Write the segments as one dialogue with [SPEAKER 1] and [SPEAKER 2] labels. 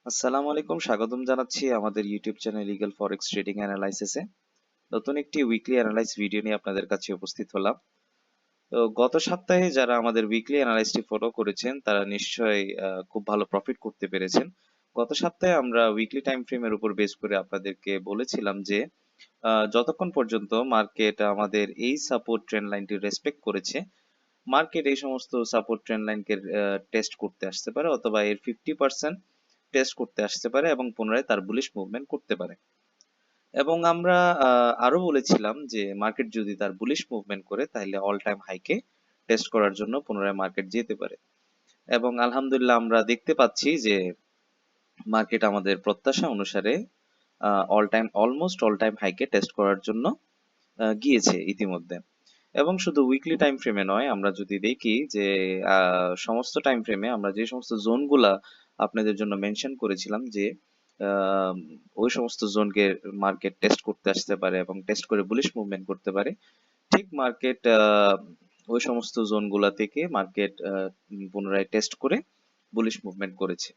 [SPEAKER 1] আসসালামু আলাইকুম, স্বাগতম জানাচ্ছি আমাদের YouTube channel Eagle Forex Trading অ্যানালাইসিসে। নতুন একটি উইকলি অ্যানালাইস ভিডিও নিয়ে আপনাদের কাছে উপস্থিত হলাম। তো গত সপ্তাহে যারা আমাদের উইকলি অ্যানালাইসটি ফলো করেছেন তারা নিশ্চয়ই খুব ভালো প্রফিট করতে পেরেছেন। গত সপ্তাহে আমরা উইকলি টাইম ফ্রেমের উপর বেস করে আপনাদেরকে বলেছিলাম যে যতক্ষণ পর্যন্ত মার্কেট আমাদের এই সাপোর্ট ট্রেন্ড লাইনটি রেসপেক্ট করেছে, মার্কেট এই সমস্ত সাপোর্ট ট্রেন্ড লাইনকে টেস্ট করতে আসতে পারে অথবা এর 50% টেস্ট করতে আসতে পারে এবং পুনরায় তার বুলিশ মুভমেন্ট করতে পারে। এবং আমরা আরো বলেছিলাম যে মার্কেট যদি তার বুলিশ মুভমেন্ট করে তাহলে অল টাইম হাইকে টেস্ট করার জন্য পুনরায় মার্কেট যেতে পারে। এবং আলহামদুলিল্লাহ আমরা দেখতে পাচ্ছি যে মার্কেট আমাদের প্রত্যাশা অনুসারে অলমোস্ট অল টাইম হাইকে টেস্ট করার জন্য গিয়েছে ইতিমধ্যে। এবং শুধু উইকলি টাইম ফ্রেমে নয়, আমরা যদি দেখি যে সমস্ত টাইম ফ্রেমে আমরা যে সমস্ত জোনগুলা আপনাদের জন্য মেনশন করেছিলাম যে আহ, ওই সমস্ত জোনকে মার্কেট টেস্ট করতে আসতে পারে এবং টেস্ট করে বুলিশ মুভমেন্ট করতে পারে, ঠিক মার্কেট ওই সমস্ত জোনগুলা থেকে মার্কেট পুনরায় টেস্ট করে বুলিশ মুভমেন্ট করেছে।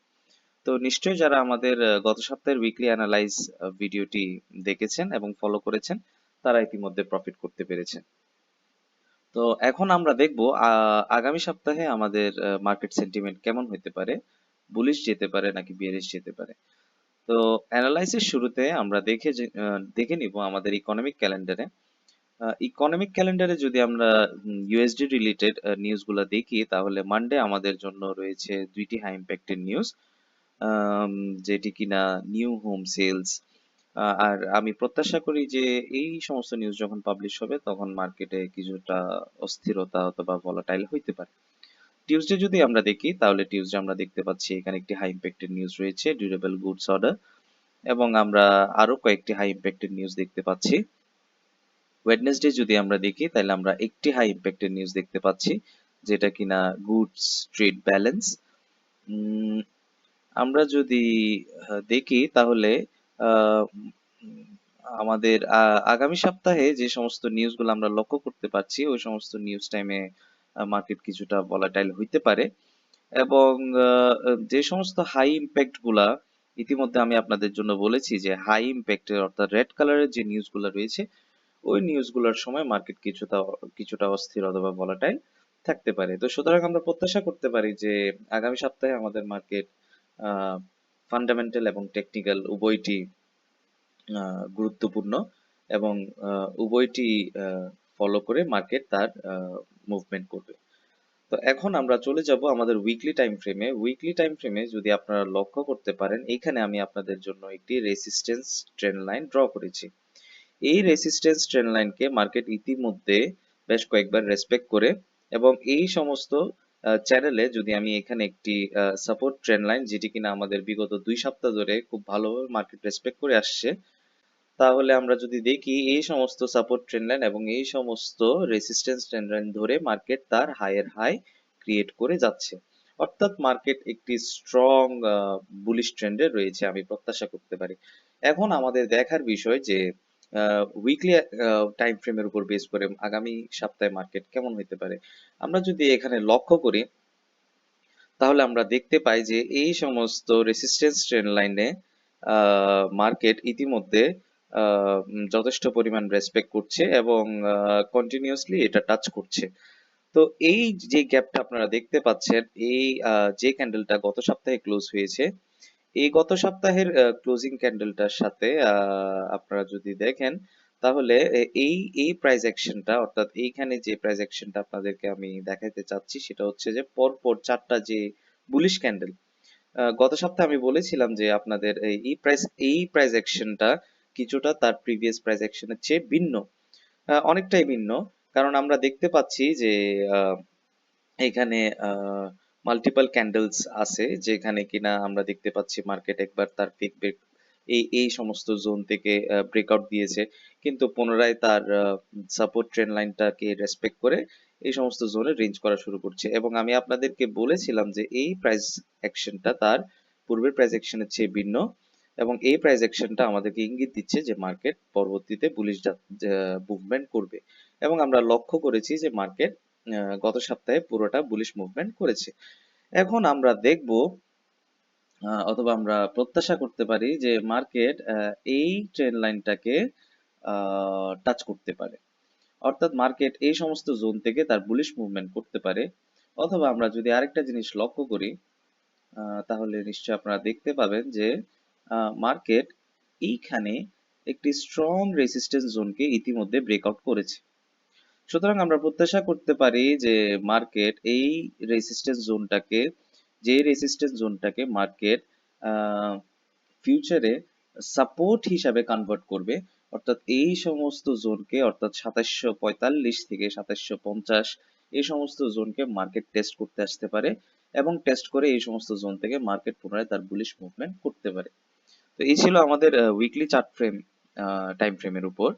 [SPEAKER 1] তো নিশ্চয়ই যারা আমাদের গত সপ্তাহের উইকলি অ্যানালাইজ ভিডিওটি দেখেছেন এবং ফলো করেছেন তারা ইতিমধ্যে প্রফিট করতে পেরেছেন। তো এখন আমরা দেখব আগামী সপ্তাহে আমাদের মার্কেট সেন্টিমেন্ট কেমন হতে পারে, বুলিশ যেতে পারে নাকি বিয়ারিশ যেতে পারে। তো অ্যানালাইসিস শুরুতে আমরা দেখে নিব আমাদের ইকোনমিক ক্যালেন্ডারে। ইকোনমিক ক্যালেন্ডারে যদি আমরা ইউএসডি রিলেটেড নিউজগুলো দেখি তাহলে মানডে আমাদের জন্য রয়েছে দুইটি হাই ইম্প্যাক্টের নিউজ, আম, যেটি কিনা নিউ হোম সেলস। আর আমি প্রত্যাশা করি যে এই সমস্ত নিউজ যখন পাবলিশ হবে তখন মার্কেটে কিছুটা অস্থিরতা অথবা ভলাটাইল হইতে পারে। টিউসডে যদি আমরা দেখি তাহলে টিউসডে আমরা দেখতে পাচ্ছি এখানে একটি হাই ইম্প্যাক্টেড নিউজ রয়েছে, ডিউরেবল গুডস অর্ডার। এবং আমরা আরো কয়েকটি হাই ইম্প্যাক্টেড নিউজ দেখতে পাচ্ছি। ওয়েডনেসডে যদি আমরা দেখি তাহলে আমরা একটি হাই ইম্প্যাক্টেড নিউজ দেখতে পাচ্ছি, যেটা কিনা গুডস ট্রেড ব্যালেন্স। আমরা যদি দেখি তাহলে আহ, উম, আমাদের আগামী সপ্তাহে যে সমস্ত নিউজগুলো আমরা লক্ষ্য করতে পারছি ওই সমস্ত নিউজ টাইমে মার্কেট কিছুটা ভলাটাইল হইতে পারে। এবং যে সমস্ত হাই ইম্প্যাক্ট গুলা ইতিমধ্যে আমি আপনাদের জন্য বলেছি যে হাই ইম্প্যাক্টের অর্থাৎ রেড কালারের যে নিউজগুলো রয়েছে ওই নিউজগুলোর সময় মার্কেট কিছুটা কিছুটা অস্থির অথবা ভলাটাইল থাকতে পারে। তো সুতরাং আমরা প্রত্যাশা করতে পারি যে আগামী সপ্তাহে আমাদের মার্কেট ফান্ডামেন্টাল এবং টেকনিক্যাল উভয়টি গুরুত্বপূর্ণ এবং উভয়টি ফলো করে মার্কেট তার মুভমেন্ট করবে। তো এখন আমরা চলে যাব আমাদের উইকলি টাইম ফ্রেমে। উইকলি টাইম ফ্রেমে যদি আপনারা লক্ষ্য করতে পারেন এইখানে আমি আপনাদের জন্য একটি রেসিস্ট্যান্স ট্রেন্ড লাইন ড্র করেছি। এই রেসিস্ট্যান্স ট্রেন্ড লাইনকে মার্কেট ইতিমধ্যে বেশ কয়েকবার রেসপেক্ট করে এবং এই সমস্ত চ্যানেলে যদি আমি এখানে একটি সাপোর্ট ট্রেন্ড লাইন যেটি কিনা আমাদের বিগত 2 সপ্তাহ ধরে খুব ভালোভাবে মার্কেট রেসপেক্ট করে আসছে, তাহলে আমরা যদি দেখি এই সমস্ত সাপোর্ট ট্রেন্ড লাইন এবং এই সমস্ত রেসিস্ট্যান্স ট্রেন্ড লাইন ধরে মার্কেট তার হাইয়ের হাই ক্রিয়েট করে যাচ্ছে, অর্থাৎ মার্কেট একটি স্ট্রং বুলিশ ট্রেন্ডে রয়েছে আমি প্রত্যাশা করতে পারি। এখন আমাদের দেখার বিষয় যে উইকলি টাইম ফ্রেমের উপর বেস করে আগামী সপ্তাহে মার্কেট কেমন হতে পারে। আমরা যদি এখানে লক্ষ্য করি তাহলে আমরা দেখতে পাই যে এই সমস্ত রেসিস্ট্যান্স ট্রেন্ড লাইনে মার্কেট ইতিমধ্যে যথেষ্ট পরিমাণ রেসপেক্ট করছে এবং কন্টিনিউয়াসলি এটা টাচ করছে। তো এই যে গ্যাপটা আপনারা দেখতে পাচ্ছেন, এই যে ক্যান্ডেলটা গত সপ্তাহে ক্লোজ হয়েছে, এই গত সপ্তাহের ক্লোজিং ক্যান্ডেলটার সাথে আপনারা যদি দেখেন তাহলে এই প্রাইস অ্যাকশনটা অর্থাৎ এইখানে যে প্রাইস অ্যাকশনটা আপনাদেরকে আমি দেখাতে চাচ্ছি সেটা হচ্ছে যে পরপর চারটা যে বুলিশ ক্যান্ডেল। গত সপ্তাহে আমি বলেছিলাম যে আপনাদের এই প্রাইস অ্যাকশনটা কিছুটা তার প্রিভিয়াস প্রাইস অ্যাকশনের চেয়ে ভিন্ন, অনেকটাই ভিন্ন। কারণ আমরা দেখতে পাচ্ছি যে আহ, এখানে মাল্টিপল ক্যান্ডেলস আছে যেখানে কিনা আমরা দেখতে পাচ্ছি মার্কেট একবার তার পিক ব্রেক এই সমস্ত জোন থেকে ব্রেকআউট দিয়েছে, কিন্তু পুনরায় তার সাপোর্ট ট্রেন্ড লাইনটাকে রেসপেক্ট করে এই সমস্ত জোনে রেঞ্জ করা শুরু করছে। এবং আমি আপনাদেরকে বলেছিলাম যে এই প্রাইস অ্যাকশনটা তার পূর্বের প্রাইস অ্যাকশনের চেয়ে ভিন্ন এবং এই প্রাইস অ্যাকশনটা আমাদেরকে ইঙ্গিত দিচ্ছে যে মার্কেট পরবর্তীতে বুলিশ মুভমেন্ট করবে। এবং আমরা লক্ষ্য করেছি যে মার্কেট গত সপ্তাহে পুরোটা বুলিশ মুভমেন্ট করেছে। এখন আমরা দেখব অথবা আমরা প্রত্যাশা করতে পারি যে মার্কেট এই ট্রেন্ড লাইনটাকে টাচ করতে পারে, অর্থাৎ মার্কেট এই সমস্ত জোন থেকে তার বুলিশ মুভমেন্ট করতে পারে। অথবা আমরা যদি আরেকটা জিনিস লক্ষ্য করি, তাহলে নিশ্চয়ই আপনারা দেখতে পাবেন যে মার্কেট এইখানে একটি স্ট্রং রেসিস্ট্যান্স জোনকে ইতিমধ্যে ব্রেকআউট করেছে। সুতরাং আমরা প্রত্যাশা করতে পারি যে মার্কেট এই রেসিস্ট্যান্স জোনটাকে, যে রেসিস্ট্যান্স জোনটাকে মার্কেট ফিউচারে সাপোর্ট হিসাবে কনভার্ট করবে, অর্থাৎ এই সমস্ত জোনকে, অর্থাৎ ২৭৪৫ থেকে ২৭৫০ এই সমস্ত জোনকে মার্কেট টেস্ট করতে আসতে পারে এবং টেস্ট করে এই সমস্ত জোন থেকে মার্কেট পুনরায় তার বুলিশ মুভমেন্ট করতে পারে। তো এই ছিল আমাদের উইকলি চার্ট ফ্রেম, টাইম ফ্রেমের উপর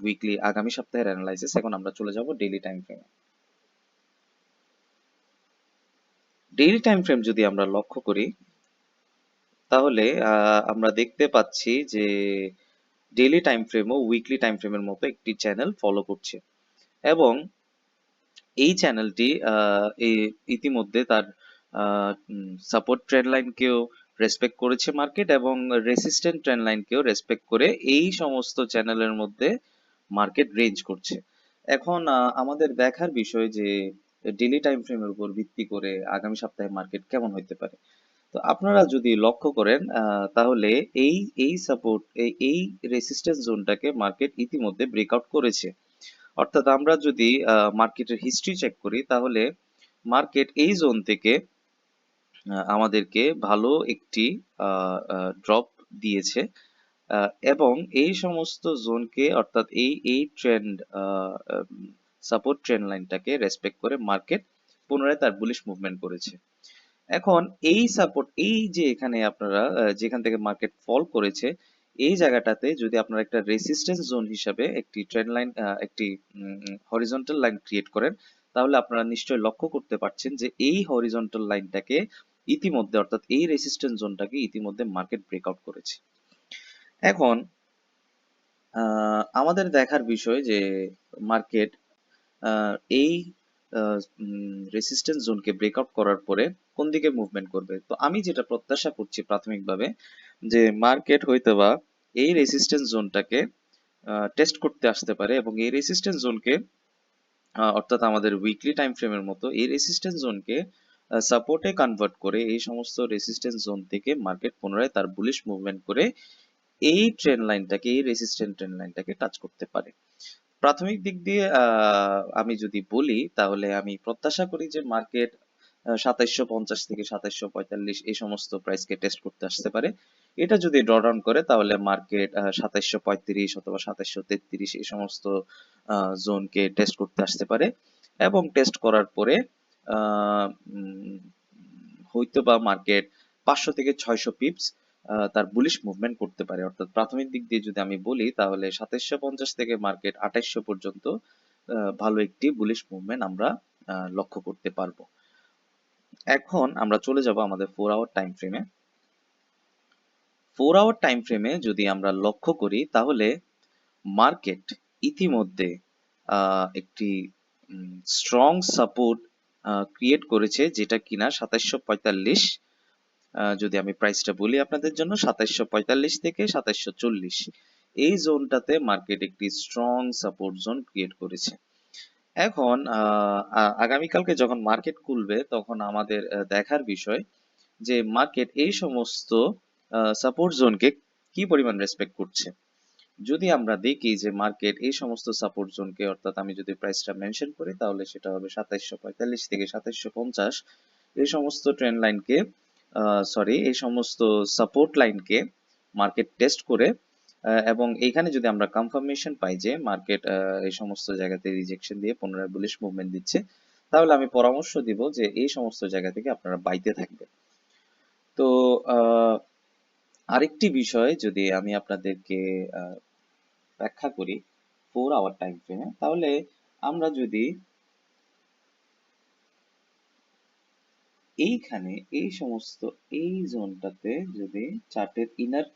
[SPEAKER 1] উইকলি আগামী সপ্তাহের অ্যানালাইসিস। এখন আমরা চলে যাব ডেইলি টাইম ফ্রেমে। ডেইলি টাইম ফ্রেম যদি আমরা লক্ষ্য করি, তাহলে আমরা দেখতে পাচ্ছি যে ডেইলি টাইম ফ্রেমও উইকলি টাইম ফ্রেমের মতো একটি চ্যানেল ফলো করছে এবং এই চ্যানেলটি ইতিমধ্যে তার সাপোর্ট ট্রেন্ড লাইনকেও রেসপেক্ট করেছে মার্কেট এবং রেসিস্ট্যান্ট ট্রেন্ড লাইনকেও রেসপেক্ট করে এই সমস্ত চ্যানেলের মধ্যে মার্কেট রেঞ্জ করছে। এখন আমাদের দেখার বিষয় যে ডেইলি টাইম ফ্রেমের উপর ভিত্তি করে আগামী সপ্তাহে মার্কেট কেমন হতে পারে। তো আপনারা যদি লক্ষ্য করেন তাহলে এই এই সাপোর্ট এই রেসিস্ট্যান্স জোনটাকে মার্কেট ইতিমধ্যে ব্রেকআউট করেছে। অর্থাৎ আমরা যদি মার্কেটের হিস্ট্রি চেক করি, তাহলে মার্কেট এই জোন থেকে আমাদেরকে ভালো একটি ড্রপ দিয়েছে এবং এই সমস্ত জোনকে, অর্থাৎ এই ট্রেন্ড সাপোর্ট ট্রেন্ড লাইনটাকে রেসপেক্ট করে মার্কেট পুনরায় তার বুলিশ মুভমেন্ট করেছে। এখন এই সাপোর্ট, এই যে এখানে আপনারা যেখান থেকে মার্কেট ফল করেছে, এই জায়গাটাতে যদি আপনারা একটা রেসিস্ট্যান্স জোন হিসাবে একটি ট্রেন্ড লাইন, একটি হরিজন্টাল লাইন ক্রিয়েট করেন, তাহলে আপনারা নিশ্চয়ই লক্ষ্য করতে পারছেন যে এই হরিজন্টাল লাইনটাকে ইতিমধ্যে, অর্থাৎ এই রেসিস্ট্যান্স জোনটাকে ইতিমধ্যে মার্কেট ব্রেকআউট করেছে। এখন আমাদের দেখার বিষয় যে মার্কেট এই রেসিস্ট্যান্স জোনকে ব্রেকআউট করার পরে কোন দিকে মুভমেন্ট করবে। তো আমি যেটা প্রত্যাশা করছি প্রাথমিকভাবে, যে মার্কেট হয়তোবা এই রেসিস্ট্যান্স জোনটাকে টেস্ট করতে আসতে পারে এবং এই রেসিস্ট্যান্স জোনকে, অর্থাৎ আমাদের উইকলি টাইম ফ্রেমের মতো এই রেসিস্ট্যান্স জোনকে সাপোর্টে কনভার্ট করে এই সমস্ত রেসিস্ট্যান্স জোন থেকে মার্কেট পুনরায় তার বুলিশ মুভমেন্ট করে এই ট্রেন্ড লাইনটাকে, এই রেসিস্ট্যান্ট ট্রেন্ড লাইনটাকে টাচ করতে পারে। প্রাথমিক দিক দিয়ে আমি যদি বলি, তাহলে আমি প্রত্যাশা করি যে মার্কেট ২৭৫০ থেকে ২৭৪৫ এই সমস্ত প্রাইসকে টেস্ট করতে আসতে পারে। এটা যদি ড্র ডাউন করে, তাহলে মার্কেট ২৭৩৫ অথবা ২৭৩৩ এই সমস্ত জোনকে টেস্ট করতে আসতে পারে এবং টেস্ট করার পরে হয়তোবা মার্কেট ৫০০ থেকে ৬০০ পিপস তার বুলিশ মুভমেন্ট করতে পারে। অর্থাৎ প্রাথমিক দিক দিয়ে যদি আমি বলি, তাহলে ২৭৫০ থেকে মার্কেট ২৮০০ পর্যন্ত ভালো একটি বুলিশ মুভমেন্ট আমরা লক্ষ্য করতে পারবো। এখন আমরা চলে যাব আমাদের 4 আওয়ার টাইম ফ্রেমে। 4 আওয়ার টাইম ফ্রেমে যদি আমরা লক্ষ্য করি, তাহলে মার্কেট ইতিমধ্যে একটি স্ট্রং সাপোর্ট ক্রিয়েট করেছে, যেটা কিনা ২৭৪৫, যদি আমি প্রাইসটা বলি আপনাদের জন্য, ২৭৪৫ থেকে ২৭৪০ এই জোনটাতে মার্কেট একটি স্ট্রং সাপোর্ট জোন ক্রিয়েট করেছে। এখন আগামীকালকে যখন মার্কেট খুলবে, তখন আমাদের দেখার বিষয় যে মার্কেট এই সমস্ত সাপোর্ট জোনকে কি পরিমাণ রেসপেক্ট করছে। যদি আমরা দেখি যে মার্কেট এই সমস্ত সাপোর্ট জোনকে, অর্থাৎ আমি যদি প্রাইসটা মেনশন করি, তাহলে সেটা হবে ২৭৪৫ থেকে ২৭৫০ এই সমস্ত ট্রেন্ড লাইনকে, এই সমস্ত সাপোর্ট লাইনকে মার্কেট টেস্ট করে এবং এইখানে যদি আমরা কনফার্মেশন পাই যে মার্কেট এই সমস্ত জায়গাতে রিজেকশন দিয়ে পুনরায় বুলিশ মুভমেন্ট দিচ্ছে, তাহলে আমি পরামর্শ দিব যে এই সমস্ত জায়গা থেকে আপনারা বাইতে থাকবেন। তো আরেকটি বিষয় যদি আমি আপনাদেরকে ব্যাখ্যা করি 4 আওয়ার টাইম ফ্রেমে, তাহলে আমরা যদি এইখানে এই সমস্ত এই জোনটাতে যদি চার্টের ইনার,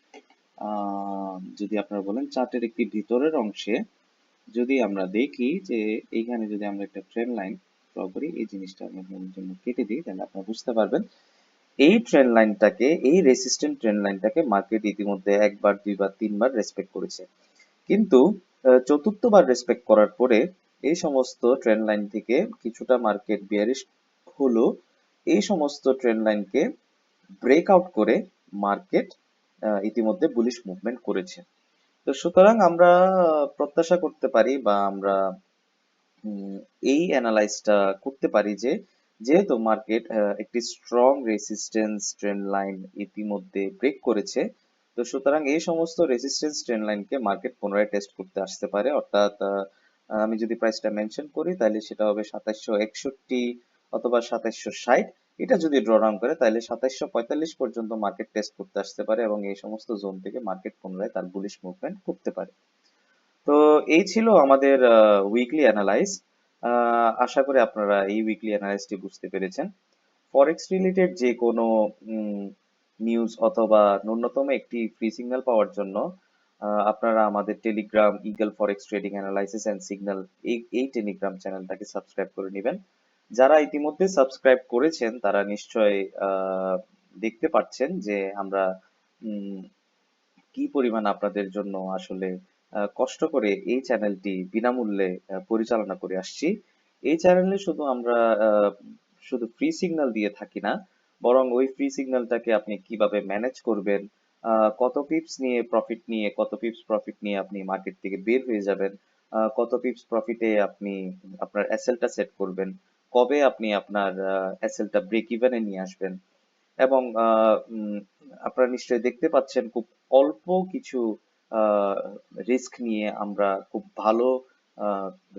[SPEAKER 1] যদি আপনারা বলেন চার্টের একটি ভিতরের অংশে যদি আমরা দেখি যে এইখানে যদি আমরা একটা ট্রেন্ড লাইন ড্র করি, এই জিনিসটা আমি আপনাদের জন্য কেটে দিই, তাহলে আপনারা বুঝতে পারবেন। এই রেসিস্ট্যান্ট ট্রেন্ড লাইনটাকে মার্কেট ইতিমধ্যে একবার, দুইবার, তিনবার রেসপেক্ট করেছে। কিন্তু চতুর্থবার রেসপেক্ট করার পরে এই সমস্ত ট্রেন্ড লাইন থেকে কিছুটা মার্কেট বিয়ারিশ হলো, এই সমস্ত ট্রেন্ড লাইনকে ব্রেকআউট করে মার্কেট ইতিমধ্যে বুলিশ মুভমেন্ট করেছে। তো সুতরাং আমরা প্রত্যাশা করতে পারি বা আমরা উম, এই অ্যানালাইসটা করতে পারি যে যেহেতু মার্কেট একটি স্ট্রং রেসিস্ট্যান্স ট্রেন্ড লাইন ইতিমধ্যে ব্রেক করেছে, তো সুতরাং এই সমস্ত রেসিস্ট্যান্স ট্রেন্ড লাইনকে মার্কেট পুনরায় টেস্ট করতে আসতে পারে। অর্থাৎ আমি যদি প্রাইসটা মেনশন করি তাহলে সেটা হবে 2761 অথবা 2760। এটা যদি ড্র ডাউন করে তাহলে 2745 পর্যন্ত মার্কেট টেস্ট করতে আসতে পারে এবং এই সমস্ত জোন থেকে মার্কেট পুনরায় তার বুলিশ মুভমেন্ট করতে পারে। তো এই ছিল আমাদের উইকলি অ্যানালাইজ। আশা করি আপনারা এই উইকলি অ্যানালাইজটি বুঝতে পেরেছেন। ফরেক্স রিলেটেড যে কোনো নিউজ অথবা ন্যূনতম একটি ফ্রি সিগন্যাল পাওয়ার জন্য আপনারা আমাদের Telegram eagle Forex trading analysis and signal এই টেলিগ্রাম চ্যানেলটাকে সাবস্ক্রাইব করে নেবেন। যারা ইতিমধ্যে সাবস্ক্রাইব করেছেন তারা নিশ্চয় দেখতে পাচ্ছেন যে আমরা উম, কি পরিমাণ আপনাদের জন্য আসলে কষ্ট করে এই চ্যানেলটি বিনামূল্যে পরিচালনা করে আসছি। এই চ্যানেলে শুধু আমরা আহ, শুধু ফ্রি সিগন্যাল দিয়ে থাকি না, বরং ওই ফ্রি সিগন্যালটাকে আপনি কিভাবে ম্যানেজ করবেন, কত পিপস নিয়ে প্রফিট নিয়ে কত পিপস প্রফিট নিয়ে আপনি মার্কেট থেকে বের হয়ে যাবেন, কত পিপস প্রফিটে আপনি আপনার এসএলটা সেট করবেন, কবে আপনি আপনার এসএলটা ব্রেক ইভেনে নিয়ে আসবেন, এবং আপনারা নিশ্চয়ই দেখতে পাচ্ছেন খুব অল্প কিছু রিস্ক নিয়ে আমরা খুব ভালো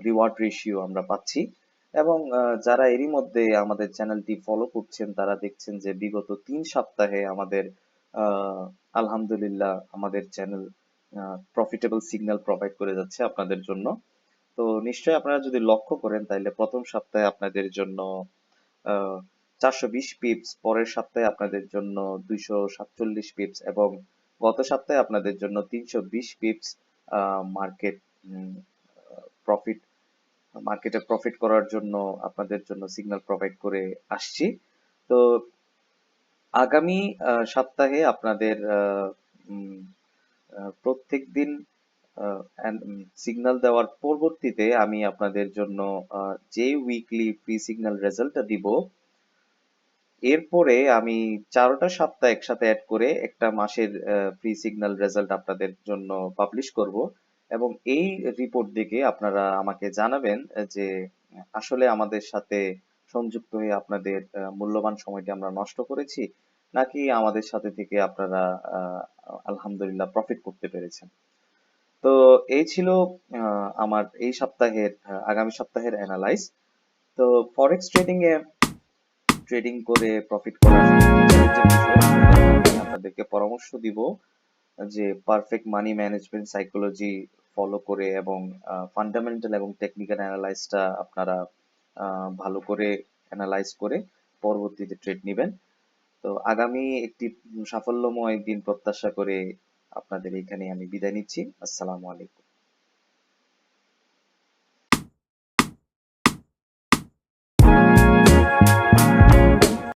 [SPEAKER 1] রিওয়ার্ড রেশিও আমরা পাচ্ছি। এবং যারা এরই মধ্যে আমাদের চ্যানেলটি ফলো করছেন তারা দেখছেন যে বিগত 3 সপ্তাহে আমাদের আহ, আলহামদুলিল্লাহ আমাদের চ্যানেল প্রফিটেবল সিগন্যাল প্রোভাইড করে যাচ্ছে আপনাদের জন্য। তো নিশ্চয়ই আপনারা যদি লক্ষ্য করেন তাহলে প্রথম সপ্তাহে আপনাদের জন্য 420 পিপস, পরের সপ্তাহে আপনাদের জন্য 247 পিপস এবং গত সপ্তাহে আপনাদের জন্য 320 পিপস মার্কেট প্রফিট মার্কেটে প্রফিট করার জন্য আপনাদের জন্য সিগন্যাল প্রোভাইড করে আসছি। তো আগামী সপ্তাহে আপনাদের প্রত্যেক দিন সিগন্যাল দেওয়ার পরবর্তীতে আমি আপনাদের জন্য যে উইকলি ফ্রি সিগন্যাল রেজাল্টটা দিব, এরপরে আমি 4টা সপ্তাহ একসাথে অ্যাড করে একটা মাসের ফ্রি সিগন্যাল রেজাল্ট আপনাদের জন্য পাবলিশ করব। এবং এই রিপোর্ট দেখে আপনারা আমাকে জানাবেন যে আসলে আমাদের সাথে সংযুক্ত হয়ে আপনাদের মূল্যবান সময়টি আমরা নষ্ট করেছি, নাকি আমাদের সাথে থেকে আপনারা আহ, আলহামদুলিল্লাহ প্রফিট করতে পেরেছেন। তো এই ছিল আমার এই সপ্তাহের আগামী সপ্তাহের অ্যানালাইজ। তো ফরেক্স ট্রেডিং এ ট্রেডিং করে প্রফিট করা আসলে একটি চ্যালেঞ্জের বিষয়। সুতরাং আমি আপনাদেরকে পরামর্শ দিব যে perfect money management psychology follow করে এবং ফান্ডামেন্টাল এবং টেকনিক্যাল অ্যানালাইসটা আপনারা ভালো করে অ্যানালাইজ করে পরবর্তীতে ট্রেড নেবেন। তো আগামী একটি সাফল্যময় দিন প্রত্যাশা করে আপনাদের এখানে আমি বিদায় নিচ্ছি। আসসালামু আলাইকুম।